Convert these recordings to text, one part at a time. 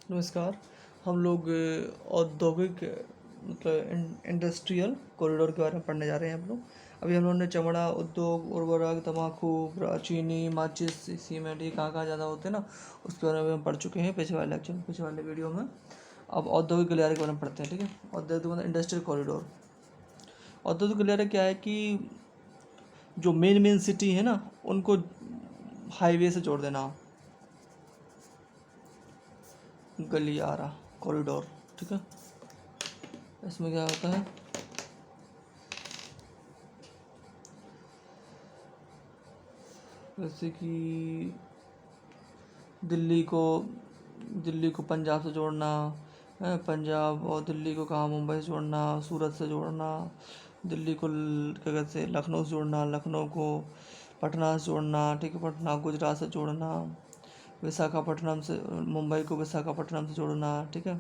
नमस्कार। हम लोग औद्योगिक मतलब इंडस्ट्रियल कॉरिडोर के बारे में पढ़ने जा रहे हैं हम लोग। अभी हम लोगों ने चमड़ा उद्योग, उर्वरक, तंबाकू, चीनी, माचिस, सीमेंट, ये कहाँ कहाँ ज़्यादा होते हैं ना, उसके बारे में हम पढ़ चुके हैं पिछले वाले लेक्चर, पिछले वाले वीडियो में। अब औद्योगिक गलियारे के बारे में पढ़ते हैं, ठीक है। औद्योगिक मतलब इंडस्ट्रियल कॉरिडोर। औद्योगिक गलियारे क्या है कि जो मेन मेन सिटी है ना, उनको हाईवे से जोड़ देना, गलियारा कॉरिडोर, ठीक है। इसमें क्या होता है, जैसे कि दिल्ली को दिल्ली को पंजाब से जोड़ना है, पंजाब और दिल्ली को कहाँ मुंबई से जोड़ना, सूरत से जोड़ना, दिल्ली को क्या कहते हैं लखनऊ से जोड़ना, लखनऊ को पटना से जोड़ना, ठीक है, पटना गुजरात से जोड़ना, विशाखापट्टनम से मुंबई को विशाखापट्टनम से जोड़ना, ठीक है।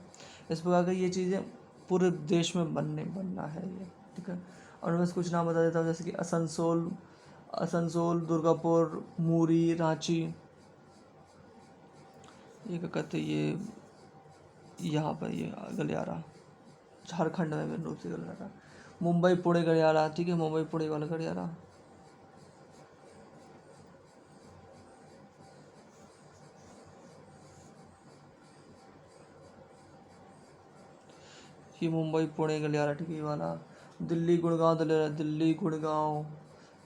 इस प्रकार की ये चीज़ें पूरे देश में बनना है ये, ठीक है। और मैं कुछ नाम बता देता हूँ, जैसे कि आसनसोल, दुर्गापुर, मूरी, रांची, ये क्या कहते हैं, ये यहाँ पर ये गलियारा झारखंड में मेन रूप से गलियारा। मुंबई पुणे गलियारा, ठीक है, मुंबई पुणे वाला गलियारा। ये मुंबई पुणे गलियारा, ठीक है, ये वाला। दिल्ली गुड़गांव गलियारा, दिल्ली गुड़गांव,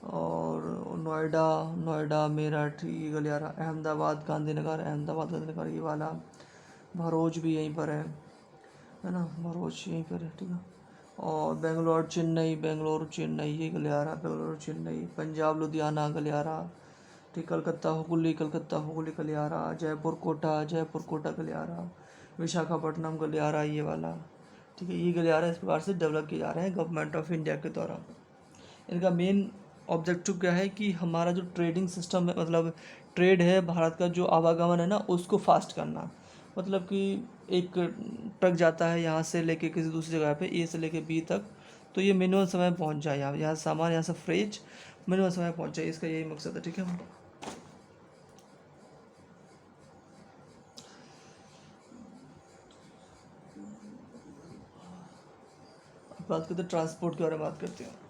और नोएडा मेरठ, ये गलियारा। अहमदाबाद गांधीनगर, ये वाला। भरूच भी यहीं पर है ना, भरूच यहीं पर है, ठीक है। और बेंगलोर चेन्नई, ये गलियारा, बेंगलोर चेन्नई। पंजाब लुधियाना गलियारा, ठीक। कलकत्ता हुगली गलियारा। जयपुर कोटा गलियारा। विशाखापट्टनम गलियारा, ये वाला, ठीक है। ये गलियारा इस प्रकार से डेवलप किए जा रहे हैं गवर्नमेंट ऑफ इंडिया के द्वारा। इनका मेन ऑब्जेक्टिव क्या है कि हमारा जो ट्रेडिंग सिस्टम है, मतलब ट्रेड है, भारत का जो आवागमन है ना, उसको फास्ट करना। मतलब कि एक ट्रक जाता है यहाँ से लेके किसी दूसरी जगह पे, ए से लेके बी तक, तो ये मिनिमम समय पहुँच जाए, यहाँ सामान, यहाँ से फ्रेज मिनिमम समय पहुँच जाए, इसका यही मकसद है, ठीक है। अब बात करते हैं ट्रांसपोर्ट के बारे में, बात करते हैं।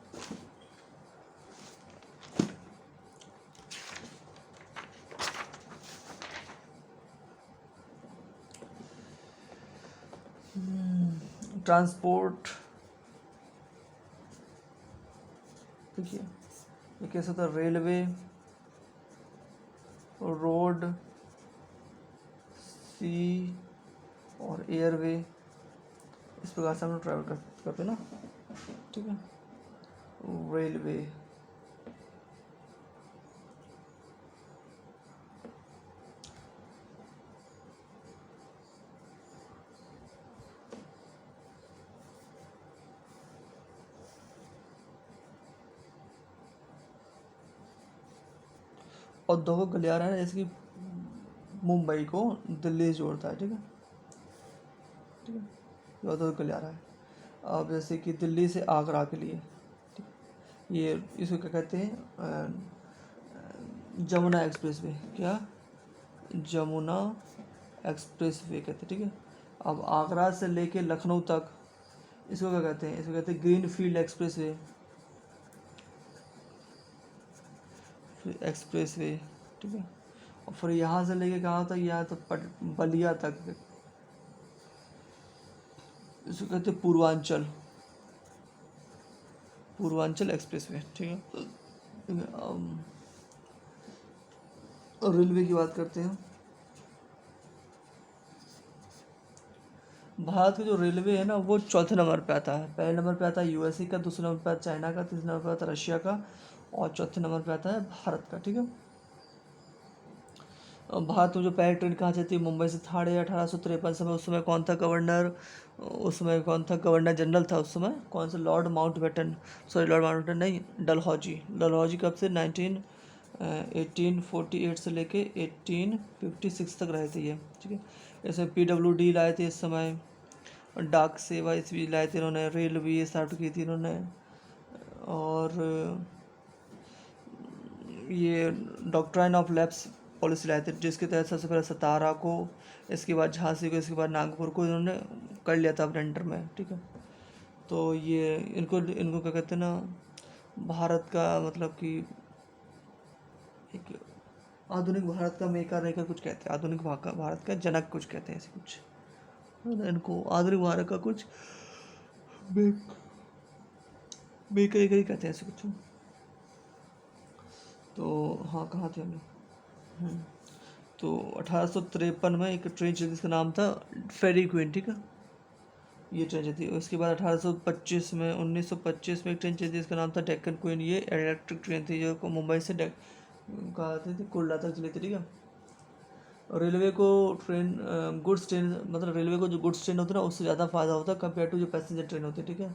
ट्रांसपोर्ट, देखिए ये कैसे होता है, रेलवे, रोड, सी और एयरवे, इस प्रकार से हम लोग ट्रैवल करते हैं ना, ठीक है। रेलवे, औद्योगिक गलियारा है, जैसे कि मुंबई को दिल्ली से जोड़ता है, ठीक है, ठीक है। ये औद्योगिक गलियारा है। अब जैसे कि दिल्ली से आगरा के लिए, ठीक है, ये इसको क्या कहते हैं, जमुना एक्सप्रेस वे, क्या, जमुना एक्सप्रेस वे कहते हैं, ठीक है। अब आगरा से लेके लखनऊ तक, इसको क्या कहते हैं, इसको कहते हैं ग्रीन फील्ड एक्सप्रेस वे, ठीक है। और फिर यहाँ से लेके कहाँ तक, यहाँ तो बलिया तक, इसको कहते हैं पूर्वांचल एक्सप्रेस वे, ठीक है। रेलवे की बात करते हैं। भारत का जो रेलवे है ना, वो चौथे नंबर पे आता है। पहले नंबर पे आता है यूएसए का, दूसरे नंबर पे आता है चाइना का, तीसरे नंबर पे आता है रशिया का, और चौथे नंबर पे आता है भारत का, ठीक है। भारत में जो पहली ट्रेन कहाँ चलती है, मुंबई से थाने, 1853 समय। उस समय कौन था गवर्नर, उस समय कौन था गवर्नर जनरल था उस समय, कौन सा, Lord Mountbatten, sorry Lord Mountbatten नहीं, डलहौजी कब से, 1848 से लेके 1856 तक रहे थे ये, ठीक है। ऐसे PWD लाए थे इस समय, डाक सेवा इस भी लाए थे इन्होंने, रेल भी स्टार्ट की थी इन्होंने, और ये डॉक्ट्राइन ऑफ लैप्स पॉलिसी लाए थे, जिसके तहत सबसे पहले सतारा को, इसके बाद झांसी को, इसके बाद नागपुर को इन्होंने कर लिया था अपने अंडर में, ठीक है। तो ये इनको इनको क्या कहते हैं ना, भारत का मतलब कि एक आधुनिक भारत का मेकर रेकर कुछ कहते हैं, आधुनिक भारत का जनक कुछ कहते हैं, ऐसे कुछ इनको आधुनिक भारत का कुछ मेकर रेकर ही कहते हैं, ऐसे कुछ। तो हाँ, कहाँ थे हम? तो 1853 में एक ट्रेन चली जिसका नाम था फेरी क्वीन, ठीक है, ये ट्रेन चलती है। उसके बाद 1925 में एक ट्रेन चलती जिसका नाम था डेक्कन क्वीन, ये इलेक्ट्रिक ट्रेन थी जो मुंबई से कहा थी कोल्डा तक चली थी, ठीक है। रेलवे को ट्रेन गुड्स ट्रेन, मतलब रेलवे को जो गुड्स ट्रेन होती है ना, उससे ज़्यादा फायदा होता है कंपेयर टू जो पैसेंजर ट्रेन होती है, ठीक है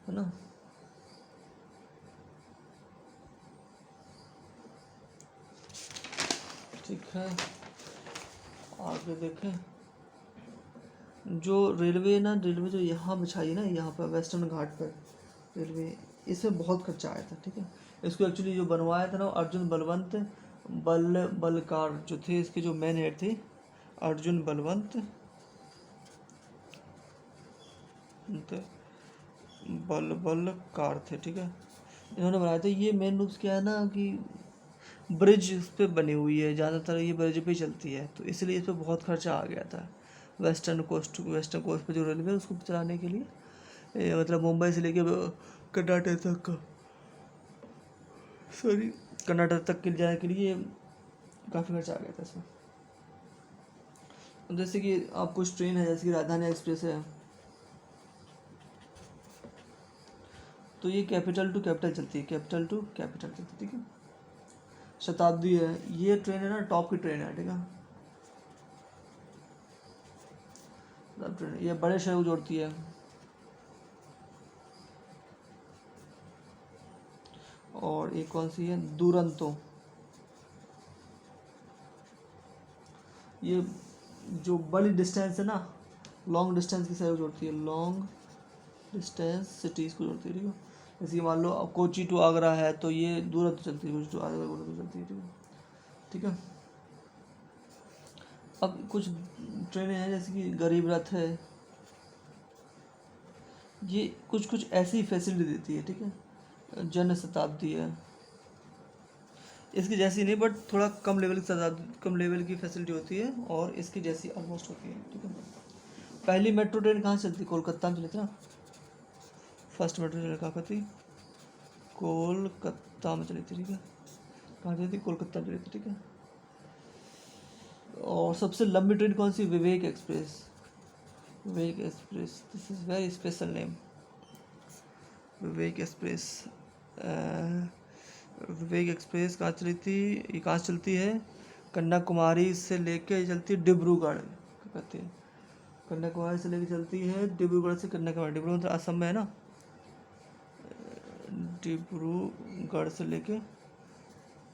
ना। ठीक है, आगे देखें। जो रेलवे जो यहाँ बिछाई है ना, यहाँ पर वेस्टर्न घाट पर रेलवे, इसमें बहुत खर्चा आया था, ठीक है। इसको एक्चुअली जो बनवाया था ना, अर्जुन बलवंत बलकार जो थे, इसके जो मेन हेड थे अर्जुन बलवंत बलकार थे, ठीक है। इन्होंने बनाया था। ये मेन रूप क्या है ना कि ब्रिज इस पर बनी हुई है, ज़्यादातर ये ब्रिज पे चलती है, तो इसलिए इस पर बहुत खर्चा आ गया था। वेस्टर्न कोस्ट पे जो रेलवे है उसको चलाने के लिए, मतलब मुंबई से लेके कर्नाटक तक का, कर्नाटक तक के जाने के लिए काफ़ी खर्चा आ गया था इसमें। जैसे कि आप कुछ ट्रेन है, जैसे कि राजधानी एक्सप्रेस है, तो ये कैपिटल टू कैपिटल चलती है, ठीक है। शताब्दी है, ये ट्रेन है ना, टॉप की ट्रेन है, ठीक है। ट्रेन ये बड़े शहर को जोड़ती है। और एक कौन सी है, दुरंतो, ये जो बड़ी डिस्टेंस है ना, लॉन्ग डिस्टेंस की शहर को जोड़ती है, लॉन्ग डिस्टेंस सिटीज़ को जोड़ती है, ठीक है। जैसे कि मान लो कोची टू आगरा है, तो ये दुरंतो चलती है, कोची टू आगरा दुरंतो चलती है, ठीक है। अब कुछ ट्रेनें हैं जैसे कि गरीब रथ है, ये कुछ ऐसी फैसिलिटी देती है, ठीक है। जन शताब्दी है, इसकी जैसी नहीं, बट थोड़ा कम लेवल की फैसिलिटी होती है, और इसकी जैसी ऑलमोस्ट होती है, ठीक है। पहली मेट्रो ट्रेन कहाँ चलती, कोलकाता में चली थी ना, फर्स्ट मेट्रो ट्रेन कहाँ पर थी, कोलकाता में चली थी, ठीक है। कहाँ चली थी, कोलकाता में चली थी, ठीक है। और सबसे लंबी ट्रेन कौन सी, Vivek express, this is very special name, Vivek express कहाँ चली थी, ये कहाँ चलती है, कन्याकुमारी से लेके चलती है डिब्रूगढ़, कहते हैं कन्याकुमारी से लेके चलती है डिब्रूगढ़ से कन्याकुमारी, डिब्रूगढ़ मतलब असम में है ना, डिब्रूगढ़ से लेके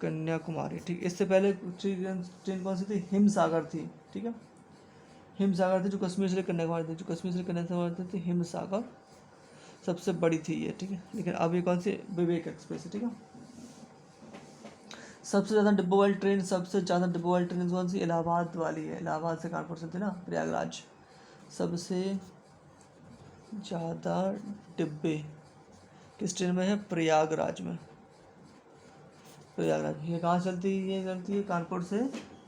कन्याकुमारी, ठीक। इससे पहले ट्रेन कौन सी थी, हिमसागर थी, ठीक है। हिमसागर थी जो कश्मीर से लेकर कन्याकुमारी थी, जो कश्मीर से कन्याकुमारी थी हिमसागर, सबसे बड़ी थी ये, ठीक है। लेकिन अब ये कौन सी, विवेक एक्सप्रेस है, ठीक है। सबसे ज़्यादा डिब्बों वाली ट्रेन कौन सी, इलाहाबाद वाली है, इलाहाबाद से कानपुर से थी ना, प्रयागराज। सबसे ज़्यादा डिब्बे किस ट्रेन में है, प्रयागराज में, प्रयागराज। ये कहाँ चलती है, ये चलती है कानपुर से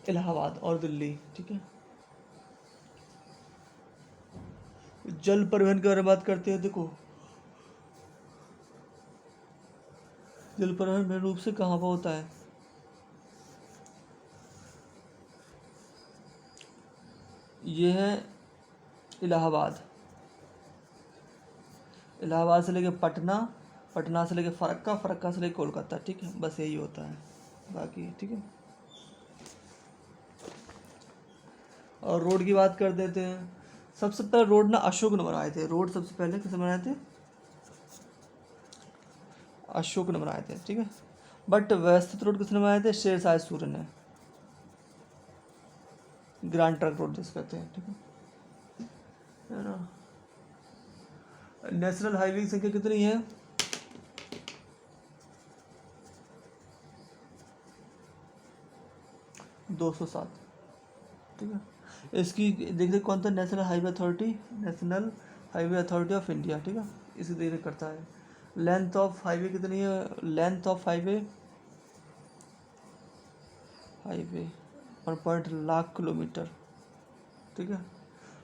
इलाहाबाद और दिल्ली, ठीक है। जल परिवहन के बारे में बात करते हैं, देखो जल परिवहन मेन रूप से कहाँ पर होता है, ये है इलाहाबाद से लेके पटना से लेके फरक्का से लेके कोलकाता, ठीक है। बस यही होता है, बाकी ठीक है। और रोड की बात कर देते हैं। सबसे पहले रोड ना अशोक ने बनाए थे, रोड सबसे पहले किसे बनाए थे, अशोक ने बनाए थे, ठीक है। बट व्यवस्थित रोड किसने बनाए थे, शेरशाह सूरी ने, ग्रैंड ट्रंक रोड जिसे कहते हैं, ठीक है ना। नेशनल हाईवे की संख्या कितनी है, 22 207। ठीक है, इसकी देख रेख कौन था? National highway authority, national highway authority of India. ठीक है, इसकी देख रेख करता है। लेंथ ऑफ हाईवे कितनी है? Length of highway 1 lakh kilometre. ठीक है,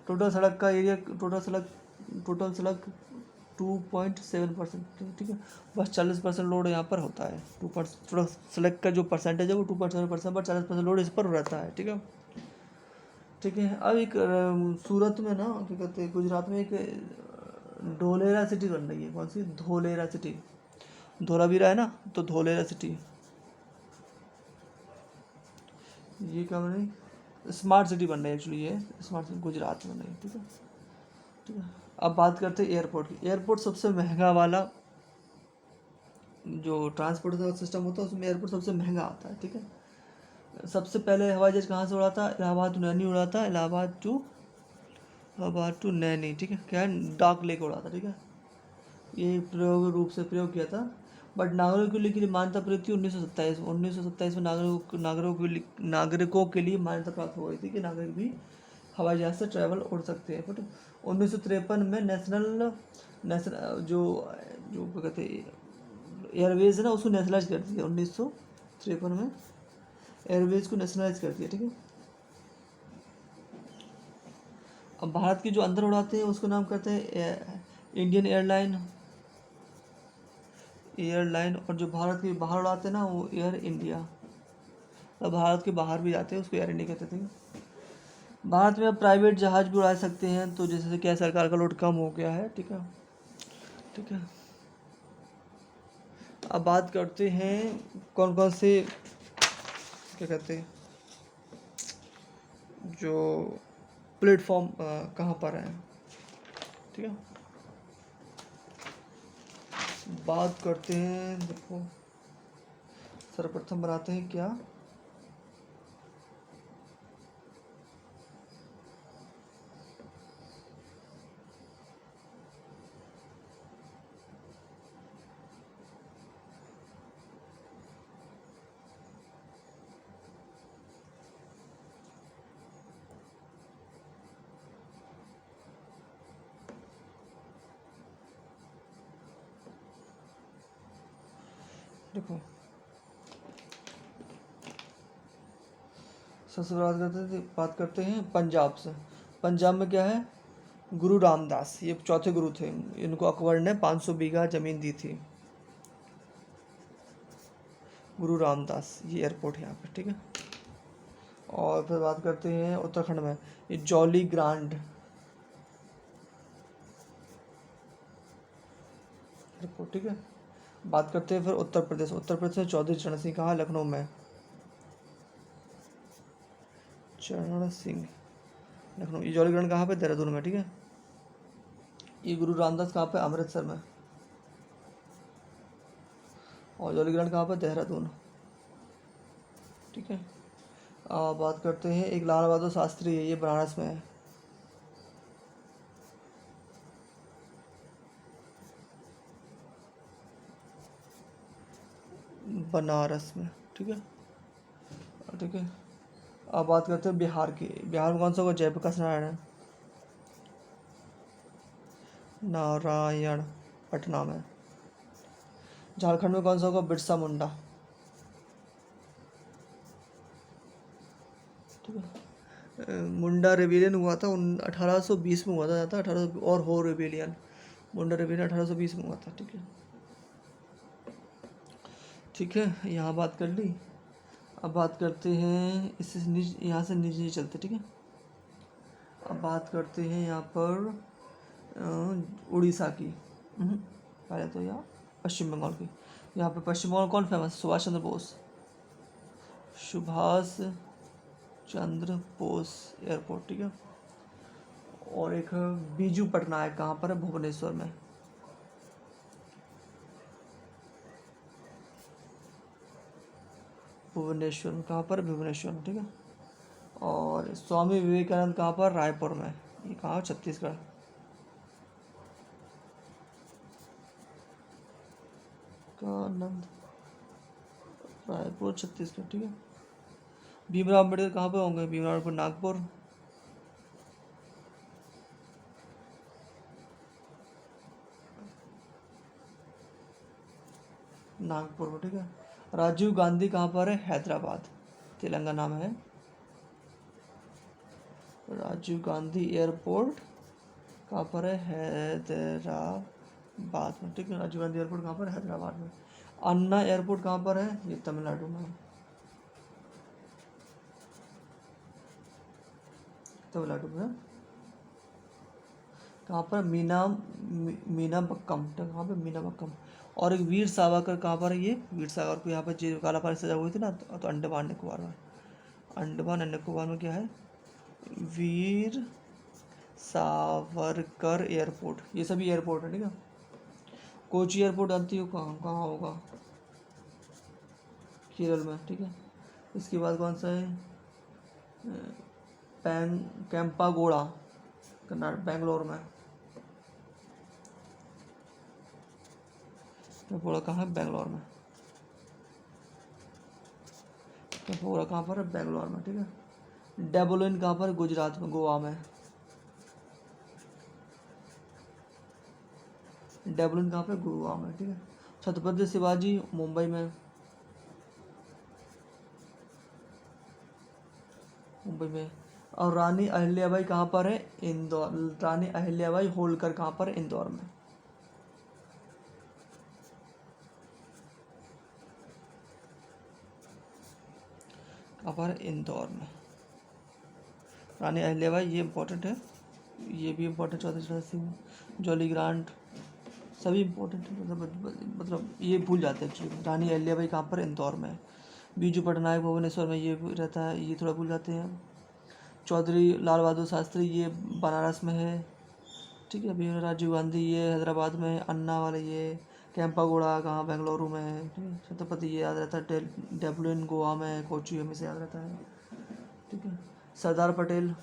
टोटल सड़क का एरिया, टोटल सड़क 2.7%। ठीक है, बस 40% लोड यहाँ पर होता है। 2% थोड़ा सड़क का जो परसेंटेज है वो 2.7%, पर 40% लोड इस पर रहता है। ठीक है, ठीक है। अब एक सूरत में ना, क्या कहते हैं, गुजरात में एक धोलेरा सिटी बन रही है। कौन सी? धोलेरा सिटी। धोलावीरा है ना, तो धोलेरा सिटी ये क्या बन रही? स्मार्ट सिटी बन रही है एक्चुअली, ये स्मार्ट सिटी गुजरात में बन रही है। ठीक है, ठीक है। अब बात करते हैं एयरपोर्ट की। एयरपोर्ट सबसे महंगा वाला जो ट्रांसपोर्ट का सिस्टम होता है उसमें एयरपोर्ट सबसे महंगा आता है। ठीक है, सबसे पहले हवाई जहाज कहाँ से उड़ा था? इलाहाबाद टू नैनी उड़ा था। इलाहाबाद टू नैनी। ठीक है, क्या है? डाक लेके उड़ा था। ठीक है, ये प्रयोग रूप से प्रयोग किया था। बट नागरिकों के लिए मान्यता प्राप्त थी 1927 में। नागरिकों के लिए मान्यता प्राप्त हो गई थी कि नागरिक भी हवाई जहाज से ट्रैवल उड़ सकते हैं। बट 1953 में नेशनल नेशनल जो जो क्या कहते हैं एयरवेज है ना, उसको नेशनलाइज कर दिया। 1953 में एयरवेज को नेशनलाइज कर दिया। ठीक है, अब भारत की जो अंदर उड़ाते हैं उसको नाम करते हैं इंडियन एयरलाइन, और जो भारत के बाहर उड़ाते हैं ना वो एयर इंडिया। अब भारत के बाहर भी जाते हैं उसको एयर इंडिया कहते थे। भारत में अब प्राइवेट जहाज भी उड़ा सकते हैं, तो जैसे क्या सरकार का लोड कम हो गया है। ठीक है, ठीक है। अब बात करते हैं कौन कौन से, क्या कहते हैं, जो प्लेटफॉर्म कहाँ पर है। ठीक है, बात करते हैं, देखो सर्वप्रथम बनाते हैं क्या, देखो सबसे बात करते हैं पंजाब से। पंजाब में क्या है? गुरु रामदास, ये चौथे गुरु थे। इनको अकबर ने 500 बीघा जमीन दी थी। गुरु रामदास, ये एयरपोर्ट है यहाँ पे। ठीक है, और फिर बात करते हैं उत्तराखंड में, ये जॉली ग्रांड एयरपोर्ट। ठीक है, बात करते हैं फिर उत्तर प्रदेश। उत्तर प्रदेश में चौधरी चरण सिंह, कहाँ? लखनऊ में। चरण सिंह, लखनऊ। ये जॉली ग्रांड कहाँ पे? देहरादून में। ठीक है, ये गुरु रामदास कहाँ पे? अमृतसर में। और जॉली ग्रांड कहाँ पे? देहरादून। ठीक है, बात करते हैं एक लाल बहादुर शास्त्री है, ये बनारस में है। बनारस में। ठीक है, ठीक है। अब बात करते हैं बिहार की। बिहार में कौन सा होगा? जयप्रकाश नारायण। नारायण पटना में। झारखंड में कौन सा होगा? बिरसा मुंडा। ठीक है, मुंडा रेबिलियन हुआ था 1820 में हुआ था 1800, और हो रेबिलियन, मुंडा रेबिलियन 1820 में हुआ था। ठीक है, ठीक है, यहाँ बात कर ली। अब बात करते हैं इससे यहाँ से नीचे चलते। ठीक है, अब बात करते हैं यहाँ पर उड़ीसा की। पहले तो यहाँ पश्चिम बंगाल की। यहाँ पे पश्चिम बंगाल कौन फेमस? सुभाष चंद्र बोस। सुभाष चंद्र बोस एयरपोर्ट। ठीक है, और एक बीजू पटनायक, कहाँ पर है? भुवनेश्वर में। भुवनेश्वर में, कहाँ पर? भुवनेश्वर में। ठीक है, और स्वामी विवेकानंद कहाँ पर? रायपुर में। ये कहाँ? छत्तीसगढ़। कानंद, रायपुर, छत्तीसगढ़। ठीक है, भीमराव अम्बेडकर कहाँ पे होंगे? भीमराव अम्बेडकर नागपुर। नागपुर में, ठीक है। राजीव गांधी कहाँ पर है? हैदराबाद, तेलंगाना में है। राजीव गांधी एयरपोर्ट कहाँ पर है? हैदराबाद में, ठीक है। राजीव गांधी एयरपोर्ट कहाँ पर है? हैदराबाद में। अन्ना एयरपोर्ट कहाँ पर है? ये तमिलनाडु में, तमिलनाडु में। कहाँ पर? मीनाबक्कम, कहाँ पे? मीनाबक्कम। और एक वीर सावरकर कहाँ पर है? ये वीर सावरकर को यहाँ पर जो काला पानी सजा हुई थी ना, तो अंडमान निकोबार में। अंडमान एंड निकोबार में क्या है? वीर सावरकर एयरपोर्ट, ये सभी एयरपोर्ट है, ठीक है। कोची एयरपोर्ट जानती हो कहाँ कहाँ होगा? केरल में, ठीक है। इसके बाद कौन सा है? कैंपागोड़ा, कर्नाटक, बेंगलोर में। कैंपागोड़ा कहाँ है? बेंगलोर में। कैंपागोड़ा कहाँ पर है? बेंगलोर में, ठीक है। डेबोलिन कहाँ पर? गुजरात में, गोवा में। डेबलिन कहाँ पे? गोवा में, ठीक है। छत्रपति शिवाजी मुंबई में, मुंबई में। और रानी अहिल्याबाई कहाँ पर है? इंदौर। रानी अहिल्याबाई होलकर कहाँ पर है? इंदौर में। कहाँ पर है? इंदौर में। रानी अहिल्याबाई, ये इम्पोर्टेंट है, ये भी इम्पोर्टेंट। चौधरी चरण सिंह, जॉली ग्रांट, सभी इम्पोर्टेंट है। मतलब ये भूल जाते हैं एक्चुअली। रानी अहिल्याबाई कहाँ पर? इंदौर में। बीजू पटनायक भुवनेश्वर में, ये रहता है, ये थोड़ा भूल जाते हैं। चौधरी लाल बहादुर शास्त्री, ये बनारस में है, ठीक है। भीम राजीव गांधी, ये हैदराबाद में। अन्ना वाले, ये कैंपागोड़ा कहाँ? बेंगलुरु में है, ठीक है। छत्रपति, ये याद रहता है। डेबलिन गोवा में है, कोची हमेशा याद रहता है, ठीक है। सरदार पटेल,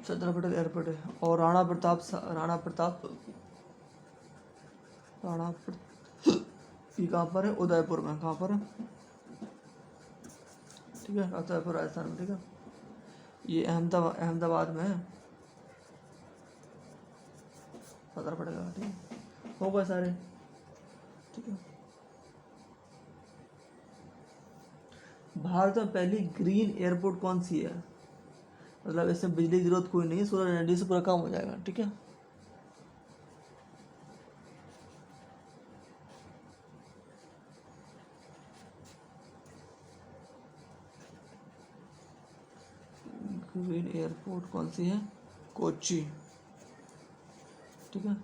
सरदार पटेल एयरपोर्ट है। और राणा प्रताप, ये कहाँ पर है? उदयपुर में। कहाँ पर है? ठीक है, उदयपुर राजस्थान में, ठीक है। ये अहमदाबाद में है, सरदार पटेल का, ठीक है। हो गए सारे, ठीक है। भारत में पहली ग्रीन एयरपोर्ट कौन सी है? मतलब इसमें बिजली की जरूरत कोई नहीं है, सोलर एनर्जी से पूरा काम हो जाएगा, ठीक है। ग्रीन एयरपोर्ट कौन सी है? कोची, ठीक है।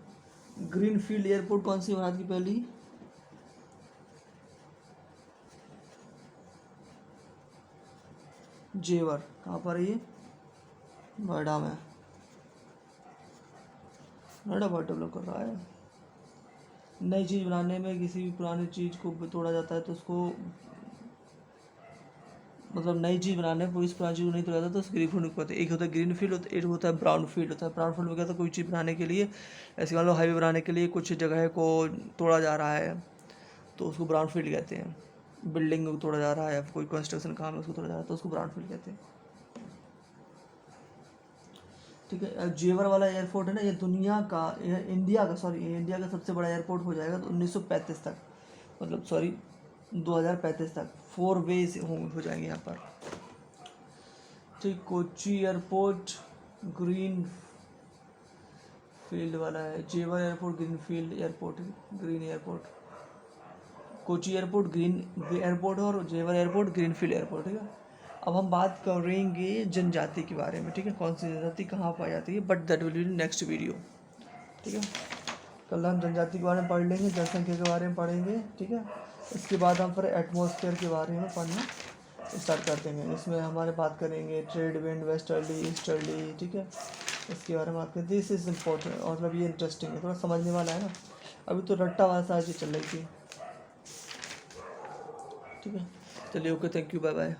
ग्रीन फील्ड एयरपोर्ट कौन सी भारत की पहली? जेवर, कहाँ पर है ये? नोएडा में। नोएडा बहुत डेवलप कर रहा है। नई चीज़ बनाने में किसी भी पुरानी चीज़ को तोड़ा जाता है तो उसको, मतलब नई चीज़ बनाने में इस पुरानी चीज़ को नहीं तोड़ा जाता तो उसको ग्रीन फील्ड कहते हैं। एक होता है ग्रीन फील्ड, एक होता है ब्राउन फील्ड होता है। ब्राउन फील्ड में क्या होता है? कोई चीज़ बनाने के लिए, ऐसे मान लो हाईवे बनाने के लिए कुछ जगह को तोड़ा जा रहा है तो उसको ब्राउन फील्ड कहते हैं। बिल्डिंग को तोड़ा जा रहा है, कोई कंस्ट्रक्शन काम है उसको तोड़ा जा रहा है तो उसको ब्राउन फील्ड कहते हैं, ठीक है। जेवर वाला एयरपोर्ट है ना, ये दुनिया का, इंडिया का, सॉरी, इंडिया का सबसे बड़ा एयरपोर्ट हो जाएगा तो 1935 तक, मतलब सॉरी 2035 तक 4 वे हो जाएंगे यहाँ पर, ठीक। कोची एयरपोर्ट ग्रीन फील्ड वाला है। जेवर airport green field airport, green airport. Kochi airport green airport है और जेवर एयरपोर्ट ग्रीन फील्ड एयरपोर्ट, ठीक है। अब हम बात करेंगे जनजाति के बारे में, ठीक है। कौन सी जनजाति कहाँ पाई जाती है, but that will be next video, ठीक है। कल हम जनजाति के बारे में पढ़ लेंगे, जनसंख्या के बारे में पढ़ेंगे, ठीक है। इसके बाद हम फिर एटमॉस्फेयर के बारे में पढ़ना स्टार्ट कर देंगे। इसमें हमारे बात करेंगे ट्रेड विंड, वेस्टर्ली, ईस्टर्ली, ठीक है। इसके बारे में बात करें। दिस इज इम्पोर्टेंट, मतलब ये इंटरेस्टिंग है, थोड़ा समझने वाला है ना। अभी तो रट्टा वाला सारी चीज़ चल रही थी, ठीक है। चलिए, okay, thank you, bye bye.